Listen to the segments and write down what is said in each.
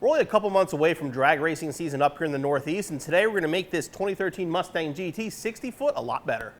We're only a couple months away from drag racing season up here in the Northeast, and today we're going to make this 2013 Mustang GT 60-foot a lot better.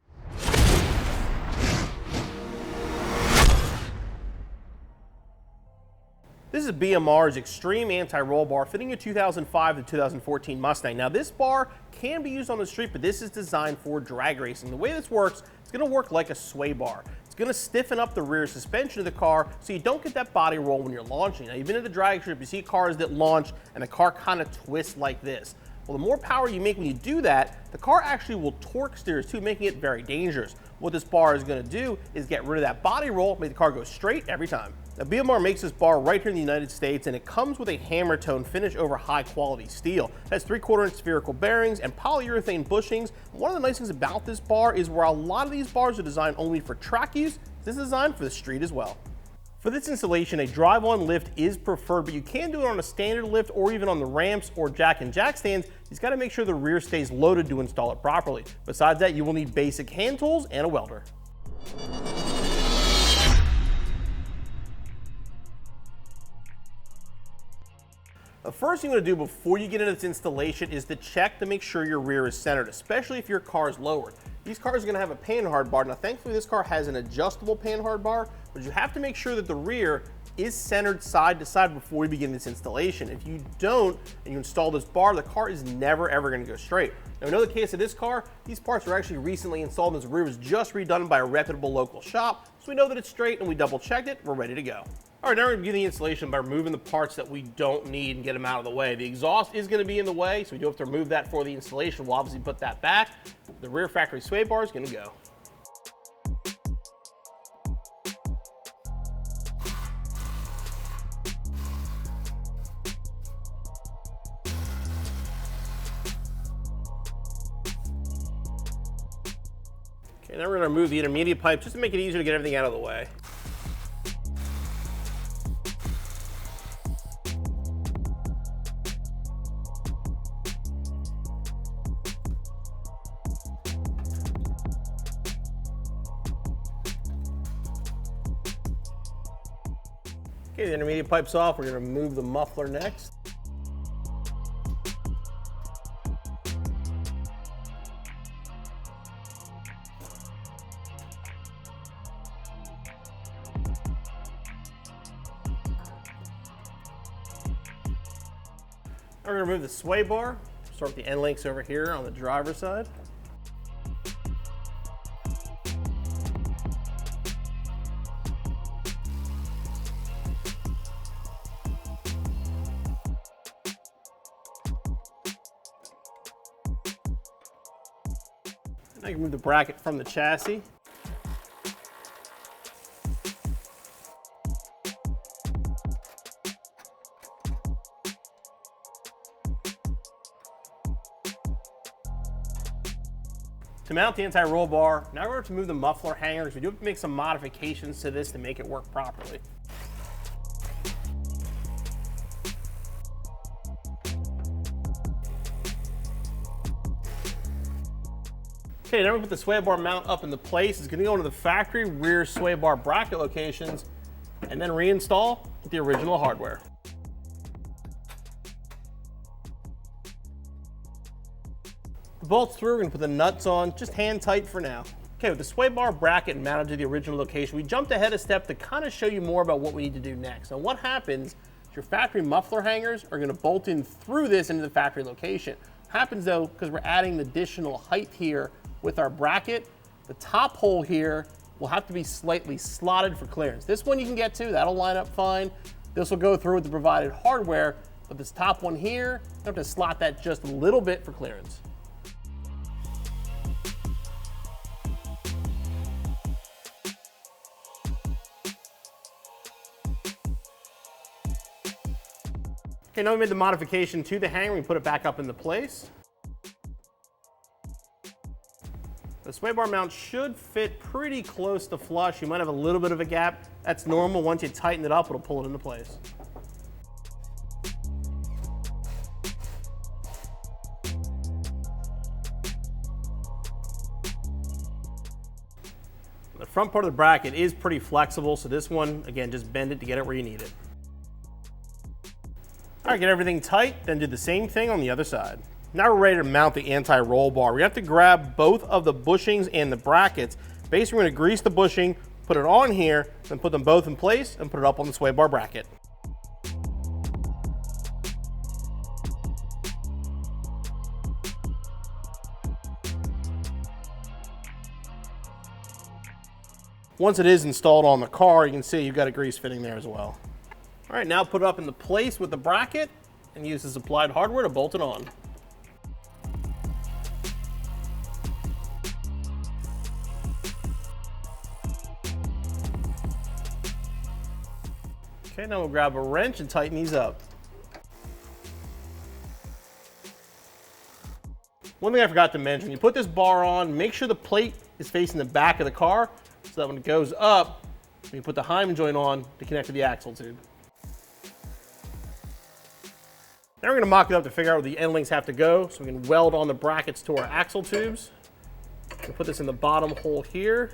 This is BMR's Xtreme anti-roll bar fitting a 2005 to 2014 Mustang. Now this bar can be used on the street, but this is designed for drag racing. The way this works, it's going to work like a sway bar. It's going to stiffen up the rear suspension of the car so you don't get that body roll when you're launching. Now you've been at the drag strip, you see cars that launch and the car kind of twists like this. Well, the more power you make when you do that, the car actually will torque steers too, making it very dangerous. What this bar is going to do is get rid of that body roll, make the car go straight every time. Now, BMR makes this bar right here in the United States, and it comes with a hammer tone finish over high quality steel. It has 3/4 inch spherical bearings and polyurethane bushings. One of the nice things about this bar is where a lot of these bars are designed only for track use, this is designed for the street as well. For this installation, a drive-on lift is preferred, but you can do it on a standard lift or even on the ramps or jack and jack stands. You've got to make sure the rear stays loaded to install it properly. Besides that, you will need basic hand tools and a welder. The first thing you want to do before you get into this installation is to check to make sure your rear is centered, especially if your car is lowered. These cars are going to have a panhard bar. Now thankfully this car has an adjustable panhard bar, but you have to make sure that the rear is centered side to side before you begin this installation. If you don't and you install this bar, the car is never ever going to go straight. Now, in the case of this car, these parts were actually recently installed and this rear was just redone by a reputable local shop, so we know that it's straight and we double checked it, we're ready to go. All right, now we're going to begin the installation by removing the parts that we don't need and get them out of the way. The exhaust is going to be in the way, so we do have to remove that for the installation. We'll obviously put that back. The rear factory sway bar is going to go. Okay, now we're going to remove the intermediate pipe just to make it easier to get everything out of the way. Okay, the intermediate pipe's off. We're going to remove the muffler next. Now we're going to remove the sway bar. Start with the end links over here on the driver's side. Now you can remove the bracket from the chassis. To mount the anti-roll bar, now we're going to remove the muffler hangers. We do have to make some modifications to this to make it work properly. Okay, now we put the sway bar mount up into place. It's going to go into the factory rear sway bar bracket locations and then reinstall with the original hardware. The bolts through, we're going to put the nuts on, just hand tight for now. Okay, with the sway bar bracket mounted to the original location, we jumped ahead a step to kind of show you more about what we need to do next. Now what happens is your factory muffler hangers are going to bolt in through this into the factory location. Happens though, because we're adding additional height here with our bracket, the top hole here will have to be slightly slotted for clearance. This one you can get to, that'll line up fine. This will go through with the provided hardware, but this top one here, you have to slot that just a little bit for clearance. Okay, now we made the modification to the hanger, we put it back up into place. The sway bar mount should fit pretty close to flush. You might have a little bit of a gap. That's normal. Once you tighten it up, it'll pull it into place. The front part of the bracket is pretty flexible, so this one, again, just bend it to get it where you need it. All right, get everything tight, then do the same thing on the other side. Now we're ready to mount the anti-roll bar. We have to grab both of the bushings and the brackets. Basically, we're gonna grease the bushing, put it on here, then put them both in place and put it up on the sway bar bracket. Once it is installed on the car, you can see you've got a grease fitting there as well. All right, now put it up into place with the bracket and use the supplied hardware to bolt it on. Okay, now we'll grab a wrench and tighten these up. One thing I forgot to mention, when you put this bar on, make sure the plate is facing the back of the car so that when it goes up, you put the Hyman joint on to connect to the axle tube. Now we're going to mock it up to figure out where the end links have to go so we can weld on the brackets to our axle tubes. We'll put this in the bottom hole here.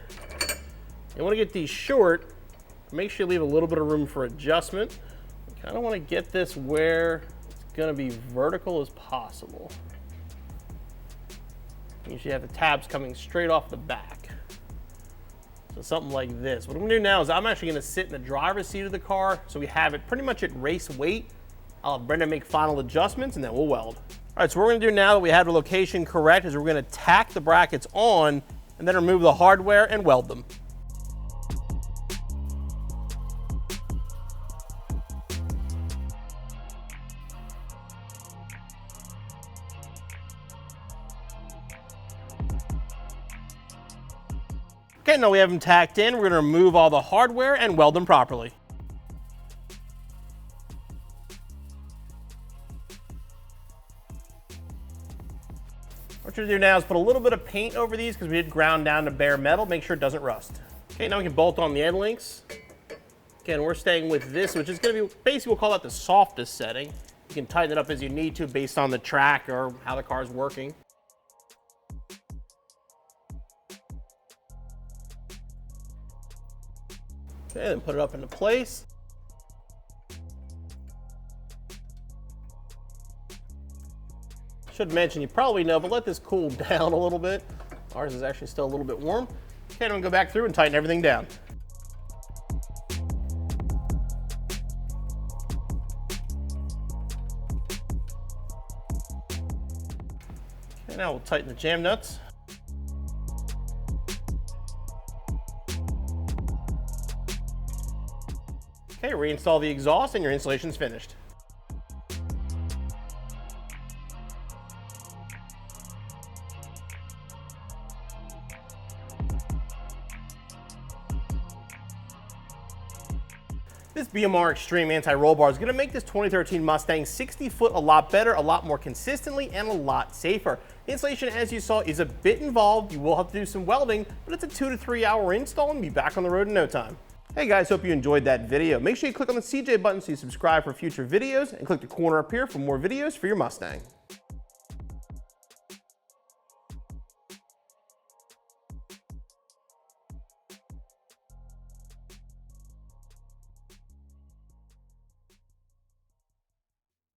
You want to get these short. Make sure you leave a little bit of room for adjustment. You kind of want to get this where it's going to be vertical as possible. You should have the tabs coming straight off the back. So something like this. What I'm going to do now is I'm actually going to sit in the driver's seat of the car so we have it pretty much at race weight. I'll have Brenda make final adjustments and then we'll weld. All right, so what we're going to do now that we have the location correct is we're going to tack the brackets on and then remove the hardware and weld them. Okay, now we have them tacked in. We're going to remove all the hardware and weld them properly. What you're going to do now is put a little bit of paint over these because we did ground down to bare metal. Make sure it doesn't rust. Okay, now we can bolt on the end links. Again, we're staying with this, which is going to be, basically we'll call that the softest setting. You can tighten it up as you need to based on the track or how the car is working. Okay, then put it up into place. Should mention, you probably know, but let this cool down a little bit. Ours is actually still a little bit warm. Okay, I'm gonna go back through and tighten everything down. Okay, now we'll tighten the jam nuts. Okay, reinstall the exhaust and your installation's finished. This BMR Xtreme anti-roll bar is going to make this 2013 Mustang 60 foot a lot better, a lot more consistently, and a lot safer. The installation, as you saw, is a bit involved. You will have to do some welding, but it's a 2 to 3 hour install and be back on the road in no time. Hey guys, hope you enjoyed that video. Make sure you click on the CJ button so you subscribe for future videos and click the corner up here for more videos for your Mustang.